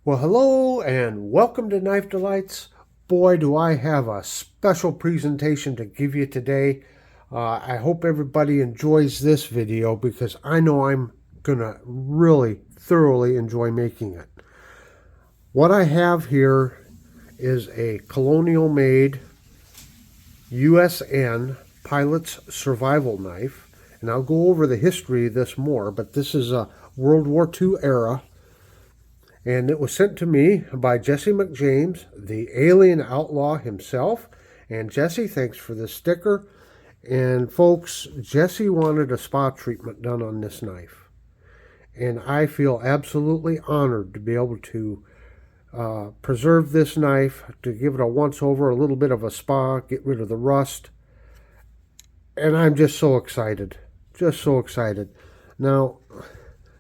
Well, hello and welcome to Knife Delights. Boy, do I have a special presentation to give you today. I hope everybody enjoys this video because I know I'm going to really thoroughly enjoy making it. What I have here is a colonial-made USN pilot's survival knife. And I'll go over the history of this more, but this is a World War II era. And it was sent to me by Jesse McJames, the alien outlaw himself. And Jesse, thanks for the sticker. And folks, Jesse wanted a spa treatment done on this knife. And I feel absolutely honored to be able to preserve this knife, to give it a once over, a little bit of a spa, get rid of the rust. And I'm just so excited. Just so excited. Now,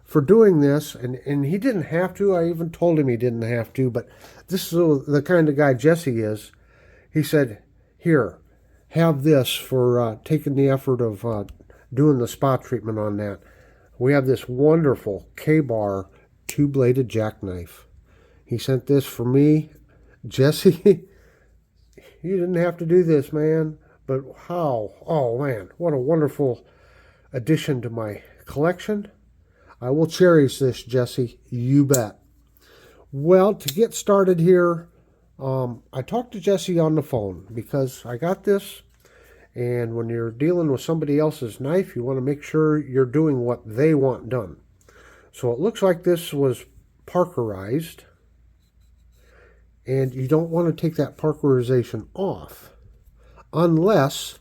for doing this, and he didn't have to. I even told him he didn't have to, but this is the kind of guy Jesse is. He said, here, have this for taking the effort of doing the spot treatment on that. We have this wonderful K-bar two-bladed jackknife. He sent this for me. Jesse, you didn't have to do this, man, but how? Oh, man, what a wonderful addition to my collection. I will cherish this, Jesse. You bet. Well, to get started here, I talked to Jesse on the phone because I got this, and when you're dealing with somebody else's knife, you want to make sure you're doing what they want done. So it looks like this was Parkerized, and you don't want to take that Parkerization off unless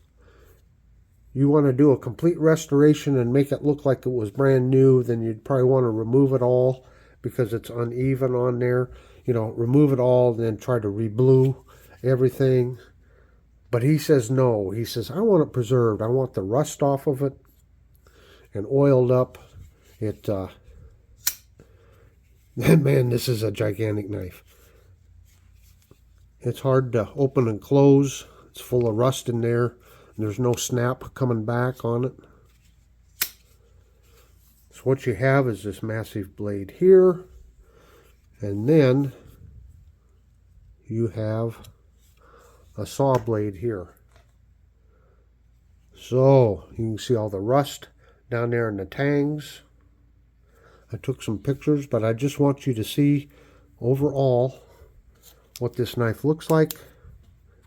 you want to do a complete restoration and make it look like it was brand new. Then you'd probably want to remove it all because it's uneven on there. You know, remove it all, then try to re-blue everything. But he says no. He says, I want it preserved. I want the rust off of it and oiled up. Man, this is a gigantic knife. It's hard to open and close. It's full of rust in there. There's no snap coming back on it. So what you have is this massive blade here. And then you have a saw blade here. So you can see all the rust down there in the tangs. I took some pictures, but I just want you to see overall what this knife looks like,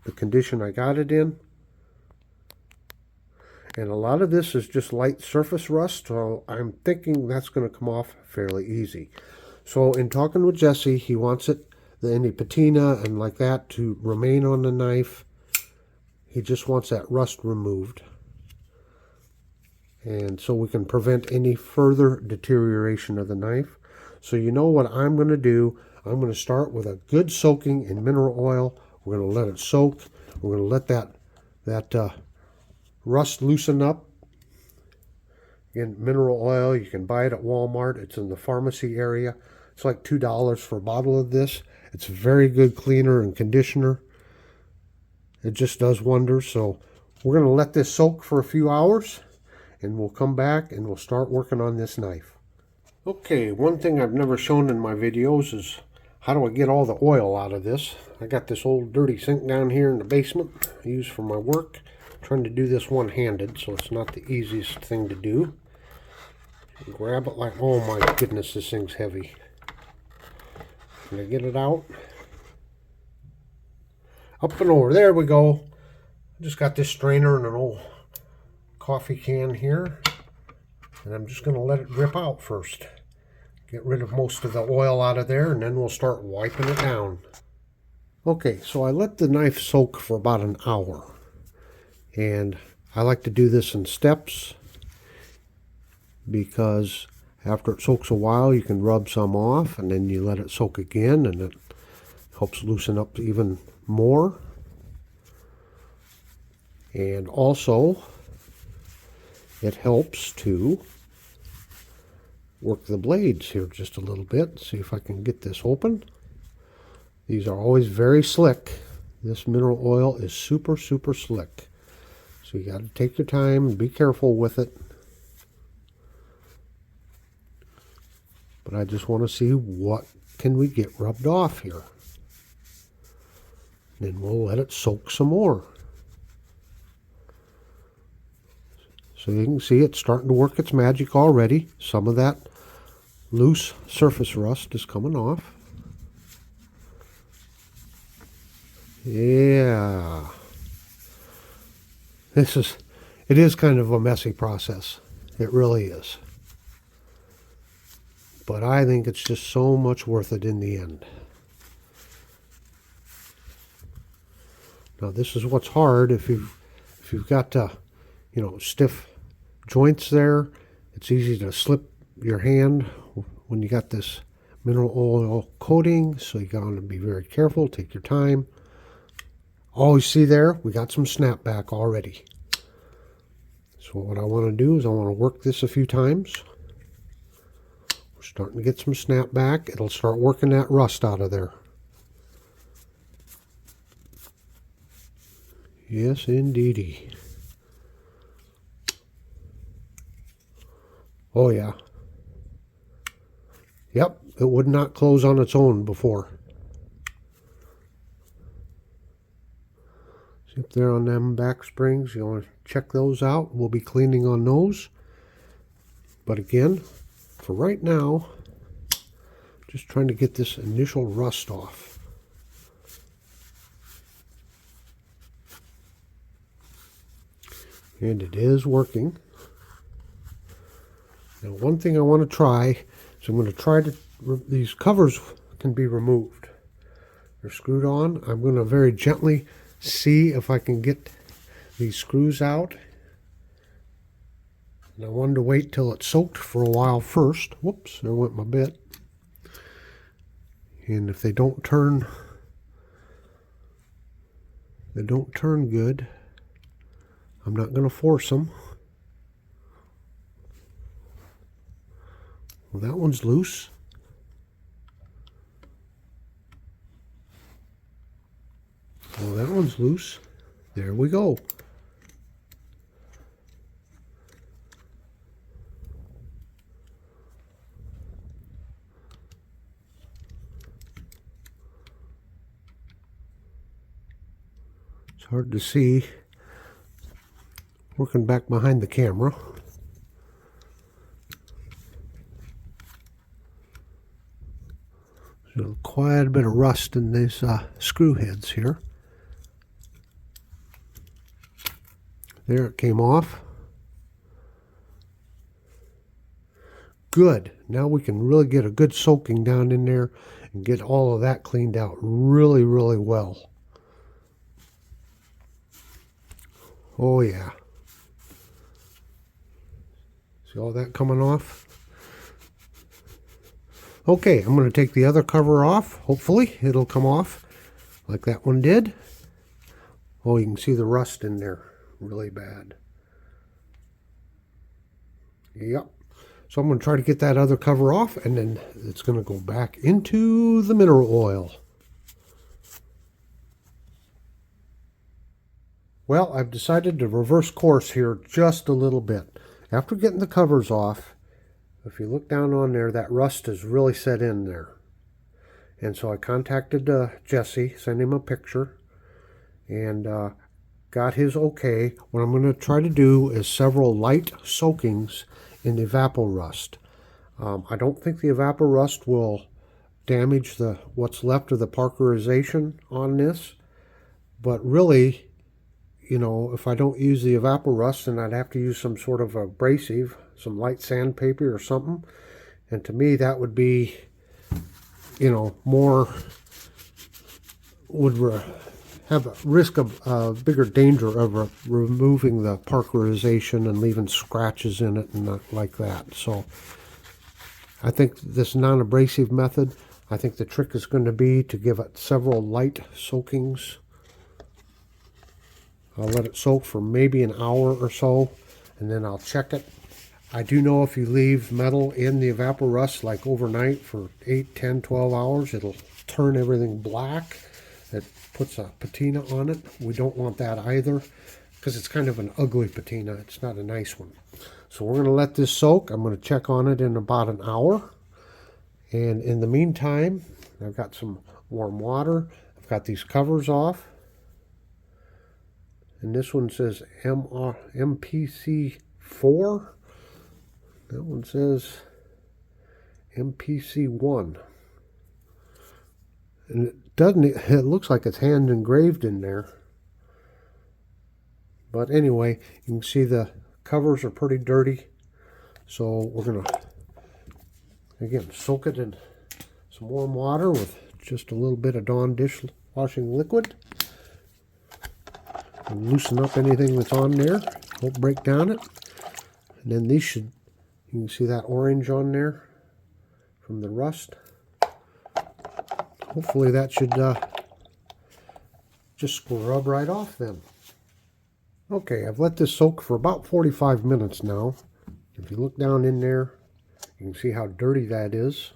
the condition I got it in. And a lot of this is just light surface rust, so I'm thinking that's going to come off fairly easy. So in talking with Jesse, he wants it, any patina and like that to remain on the knife. He just wants that rust removed. And so we can prevent any further deterioration of the knife. So you know what I'm going to do? I'm going to start with a good soaking in mineral oil. We're going to let it soak. We're going to let that rust loosen up. Again, mineral oil, you can buy it at Walmart. It's in the pharmacy area. It's like $2 for a bottle of this. It's a very good cleaner and conditioner. It just does wonders. So we're going to let this soak for a few hours, and we'll come back and we'll start working on this knife. Okay, one thing I've never shown in my videos is how do I get all the oil out of this. I got this old dirty sink down here in the basement I use for my work. Trying to do this one-handed, so it's not the easiest thing to do. Grab it like, oh my goodness, this thing's heavy. Can I get it out? Up and over, there we go. I just got this strainer and an old coffee can here, and I'm just going to let it drip out first. Get rid of most of the oil out of there, and then we'll start wiping it down. Okay, so I let the knife soak for about an hour. And I like to do this in steps because after it soaks a while, you can rub some off and then you let it soak again, and it helps loosen up even more. And also, it helps to work the blades here just a little bit. See if I can get this open. These are always very slick. This mineral oil is super, super slick. So you got to take your time and be careful with it. But I just want to see what can we get rubbed off here? Then we'll let it soak some more. So you can see it's starting to work its magic already. Some of that loose surface rust is coming off. Yeah. It is kind of a messy process. It really is. But I think it's just so much worth it in the end. Now this is what's hard if you've got stiff joints there. It's easy to slip your hand when you got this mineral oil coating, so you got to be very careful. Take your time. Always see there, we got some snapback already. So what I want to do is I want to work this a few times. We're starting to get some snapback. It'll start working that rust out of there. Yes, indeedy. Oh yeah. Yep, it would not close on its own before. See up there on them back springs, you want to check those out. We'll be cleaning on those. But again, for right now, just trying to get this initial rust off. And it is working. Now one thing I want to try is I'm going to try to, these covers can be removed. They're screwed on. I'm going to very gently see if I can get these screws out. And I wanted to wait till it soaked for a while first. Whoops, there went my bit. And if they don't turn good, I'm not going to force them. Well, that one's loose. Well, that one's loose. There we go. It's hard to see working back behind the camera. There's quite a bit of rust in these screw heads here. There, it came off. Good. Now we can really get a good soaking down in there and get all of that cleaned out really, really well. Oh yeah. See all that coming off? Okay, I'm going to take the other cover off. Hopefully it'll come off like that one did. Oh, you can see the rust in there really bad. Yep. So I'm going to try to get that other cover off, and then it's going to go back into the mineral oil. Well, I've decided to reverse course here just a little bit. After getting the covers off, if you look down on there, that rust is really set in there. And so I contacted Jesse, sent him a picture, and got his okay. What I'm going to try to do is several light soakings in the evaporust. I don't think the evaporust will damage what's left of the parkerization on this, but really, you know, if I don't use the evaporust, then I'd have to use some sort of abrasive, some light sandpaper or something. And to me, that would be, you know, would have a risk of bigger danger of removing the parkerization and leaving scratches in it and not like that. So I think this non-abrasive method, I think the trick is going to be to give it several light soakings. I'll let it soak for maybe an hour or so, and then I'll check it. I do know if you leave metal in the evaporust like overnight for 8, 10, 12 hours, it'll turn everything black. It puts a patina on it. We don't want that either, because it's kind of an ugly patina. It's not a nice one. So we're going to let this soak. I'm going to check on it in about an hour, And in the meantime, I've got some warm water. I've got these covers off. And this one says MPC4. That one says MPC1. And it looks like it's hand engraved in there. But anyway, you can see the covers are pretty dirty. So we're going to, again, soak it in some warm water with just a little bit of Dawn dishwashing liquid. And loosen up anything that's on there. Don't break down it. And then these should, you can see that orange on there from the rust. Hopefully that should just scrub right off then. Okay, I've let this soak for about 45 minutes now. If you look down in there, you can see how dirty that is.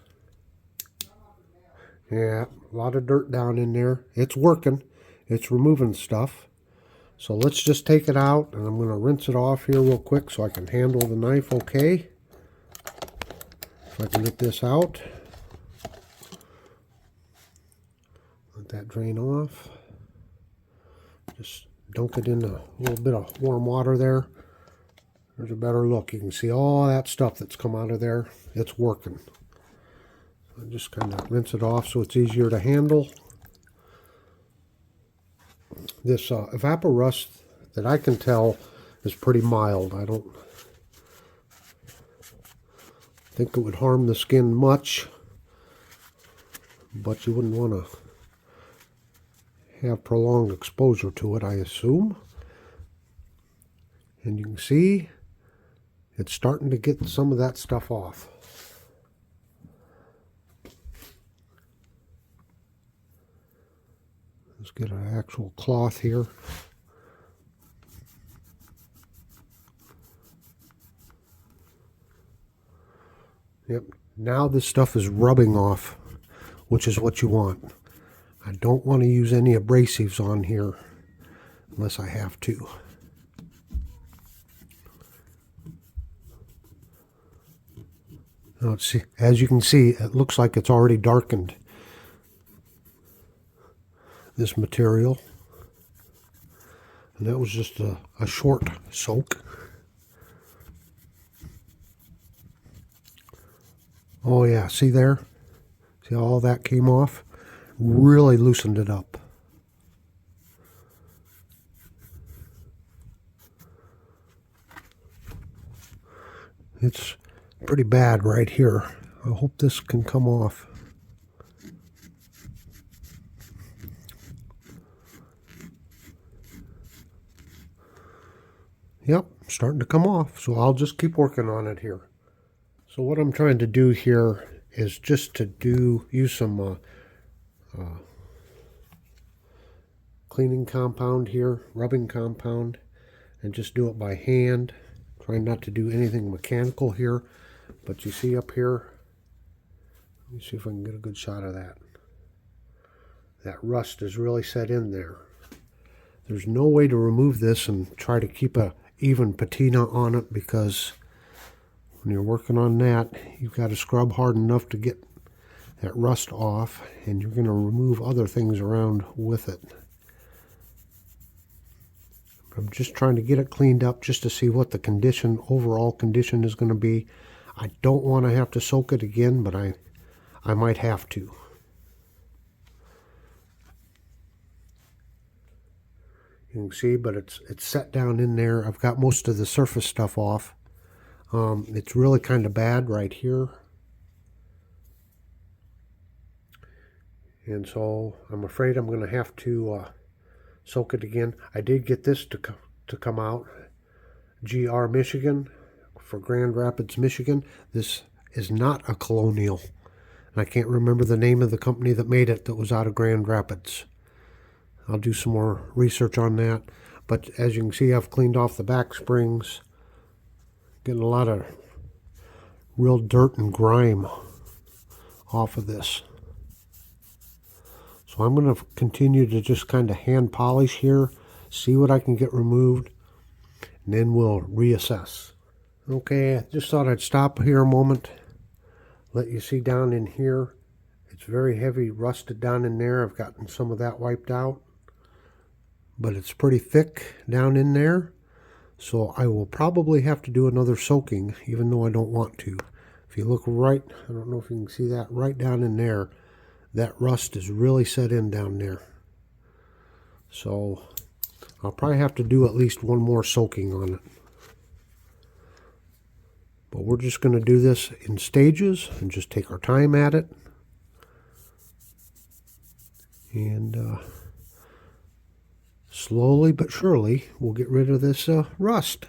Yeah, a lot of dirt down in there. It's working. It's removing stuff. So let's just take it out, and I'm going to rinse it off here real quick so I can handle the knife okay. If I can get this out. Let that drain off. Just dunk it in a little bit of warm water there. There's a better look. You can see all that stuff that's come out of there. It's working. So just kind of rinse it off so it's easier to handle. This evaporust that I can tell is pretty mild. I don't think it would harm the skin much, but you wouldn't want to have prolonged exposure to it, I assume. And you can see it's starting to get some of that stuff off. Let's get an actual cloth here. Yep, now this stuff is rubbing off, which is what you want. I don't want to use any abrasives on here unless I have to. Now, see, as you can see, it looks like it's already darkened, this material. And that was just a short soak. Oh yeah, see there? See how all that came off? Really loosened it up. It's pretty bad right here. I hope this can come off. Yep, starting to come off, so I'll just keep working on it here. So what I'm trying to do here is just to use some cleaning compound here, rubbing compound, and just do it by hand. Trying not to do anything mechanical here, but you see up here, let me see if I can get a good shot of that. That rust is really set in there. There's no way to remove this and try to keep a even patina on it, because when you're working on that, you've got to scrub hard enough to get that rust off, and you're going to remove other things around with it. I'm just trying to get it cleaned up just to see what the condition, overall condition is going to be. I don't want to have to soak it again, but I might have to. You can see, but it's set down in there. I've got most of the surface stuff off. It's really kind of bad right here. And so I'm afraid I'm going to have to soak it again. I did get this to come out. GR Michigan for Grand Rapids, Michigan. This is not a Colonial. And I can't remember the name of the company that made it that was out of Grand Rapids. I'll do some more research on that. But as you can see, I've cleaned off the back springs. Getting a lot of real dirt and grime off of this. So I'm going to continue to just kind of hand polish here, see what I can get removed, and then we'll reassess. Okay, I just thought I'd stop here a moment, let you see down in here. It's very heavy, rusted down in there. I've gotten some of that wiped out, but it's pretty thick down in there. So I will probably have to do another soaking, even though I don't want to. If you look right, I don't know if you can see that, right down in there, that rust is really set in down there. So I'll probably have to do at least one more soaking on it. But we're just going to do this in stages and just take our time at it. And slowly but surely, we'll get rid of this rust.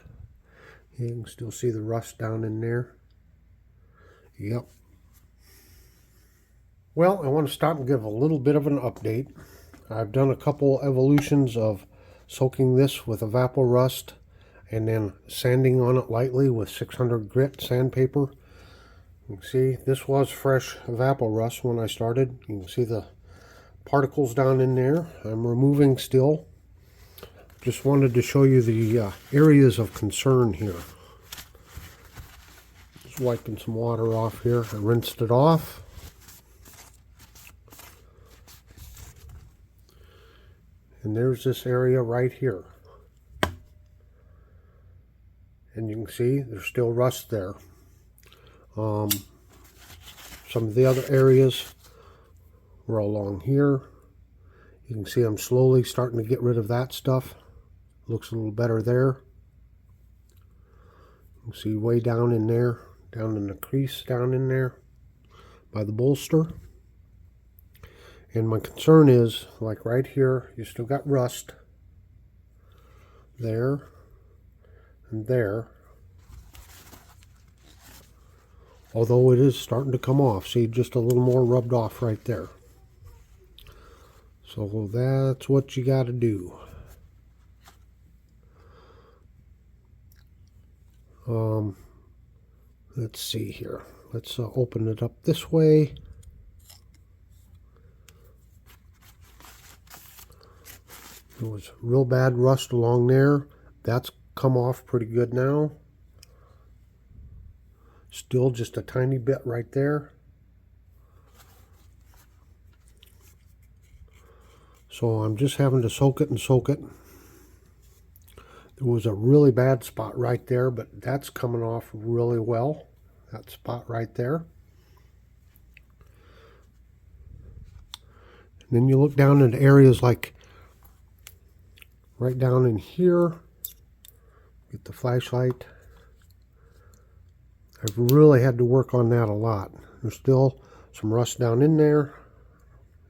You can still see the rust down in there. Yep. Well, I want to stop and give a little bit of an update. I've done a couple evolutions of soaking this with Evapo-Rust and then sanding on it lightly with 600 grit sandpaper. You can see this was fresh Evapo-Rust when I started. You can see the particles down in there. I'm removing still. Just wanted to show you the areas of concern here. Just wiping some water off here. I rinsed it off. And there's this area right here. And you can see there's still rust there. Some of the other areas were along here. You can see I'm slowly starting to get rid of that stuff. Looks a little better there. You can see way down in there, down in the crease down in there by the bolster. And my concern is, like right here, you still got rust there and there. Although it is starting to come off. See, just a little more rubbed off right there. So that's what you got to do. Let's see here. Let's open it up this way. There was real bad rust along there. That's come off pretty good now. Still just a tiny bit right there. So I'm just having to soak it and soak it. There was a really bad spot right there, but that's coming off really well. That spot right there. And then you look down into areas like right down in here. Get the flashlight. I've really had to work on that a lot. There's still some rust down in there,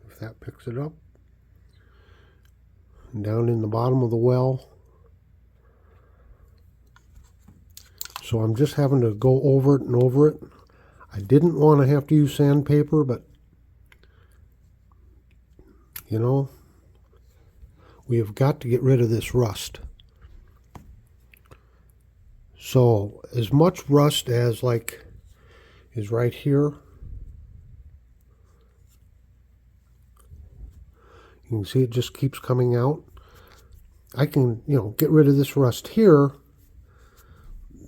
if that picks it up. And down in the bottom of the well. So I'm just having to go over it and over it. I didn't want to have to use sandpaper, but you know, we have got to get rid of this rust. So as much rust as like is right here, you can see it just keeps coming out. I can, you know, get rid of this rust here,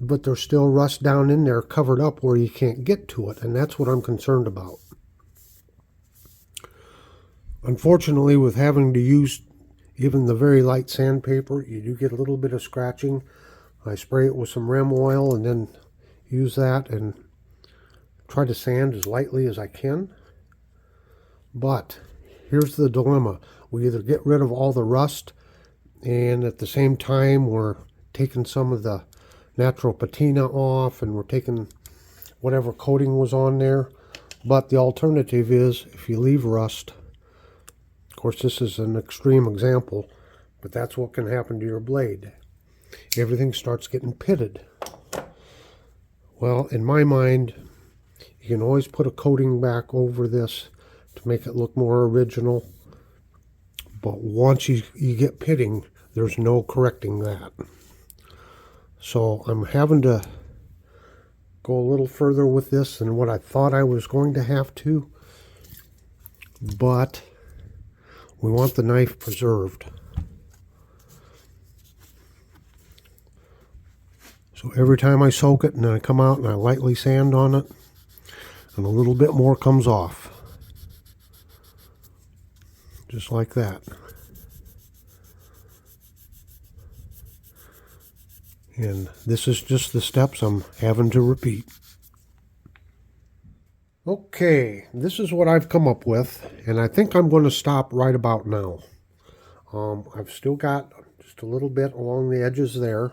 but there's still rust down in there covered up where you can't get to it, and that's what I'm concerned about. Unfortunately, with having to use even the very light sandpaper, you do get a little bit of scratching. I spray it with some Rem oil and then use that and try to sand as lightly as I can. But here's the dilemma. We either get rid of all the rust, and at the same time we're taking some of the natural patina off, and we're taking whatever coating was on there. But the alternative is, if you leave rust, of course this is an extreme example, but that's what can happen to your blade. Everything starts getting pitted. Well, in my mind, you can always put a coating back over this to make it look more original. But once you get pitting, there's no correcting that. So I'm having to go a little further with this than what I thought I was going to have to. But we want the knife preserved. So every time I soak it and then I come out and I lightly sand on it, and a little bit more comes off. Just like that. And this is just the steps I'm having to repeat. Okay, this is what I've come up with, and I think I'm going to stop right about now. I've still got just a little bit along the edges there.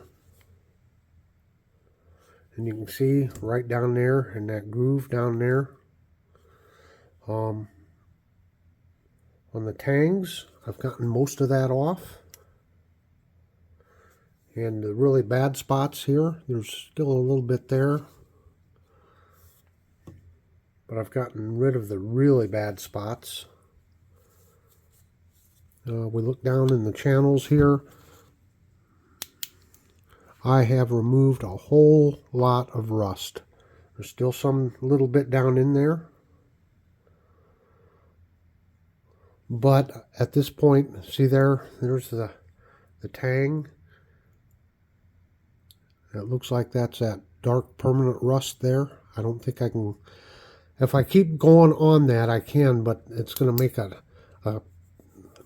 And you can see right down there in that groove down there. On the tangs, I've gotten most of that off. And the really bad spots here, there's still a little bit there. But I've gotten rid of the really bad spots. We look down in the channels here. I have removed a whole lot of rust. There's still some little bit down in there. But at this point, see there's the tang. It looks like that's that dark permanent rust there. I don't think I can, if I keep going on that I can, but it's going to make a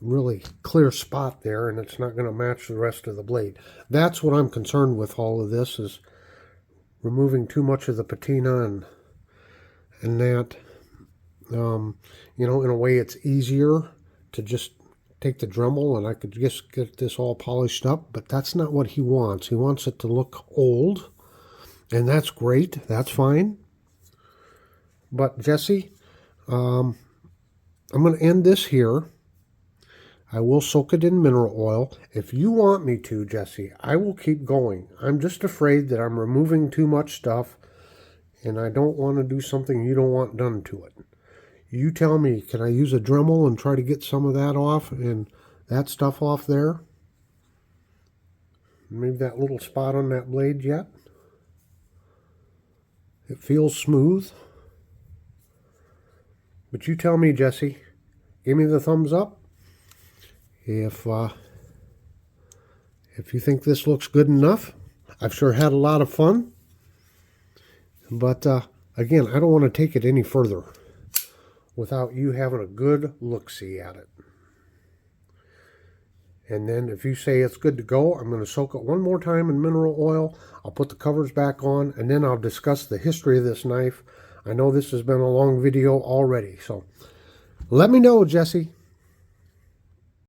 really clear spot there, and it's not going to match the rest of the blade. That's what I'm concerned with all of this, is removing too much of the patina and that. You know, in a way it's easier to just take the Dremel and I could just get this all polished up, but that's not what he wants. He wants it to look old, and that's great. That's fine. But Jesse, I'm going to end this here. I will soak it in mineral oil. If you want me to, Jesse, I will keep going. I'm just afraid that I'm removing too much stuff, and I don't want to do something you don't want done to it. You tell me, can I use a Dremel and try to get some of that off and that stuff off there? Maybe that little spot on that blade yet? It feels smooth. But you tell me, Jesse. Give me the thumbs up if you think this looks good enough. I've sure had a lot of fun. But again, I don't want to take it any further without you having a good look-see at it. And then if you say it's good to go, I'm going to soak it one more time in mineral oil. I'll put the covers back on, and then I'll discuss the history of this knife. I know this has been a long video already, so let me know, Jesse.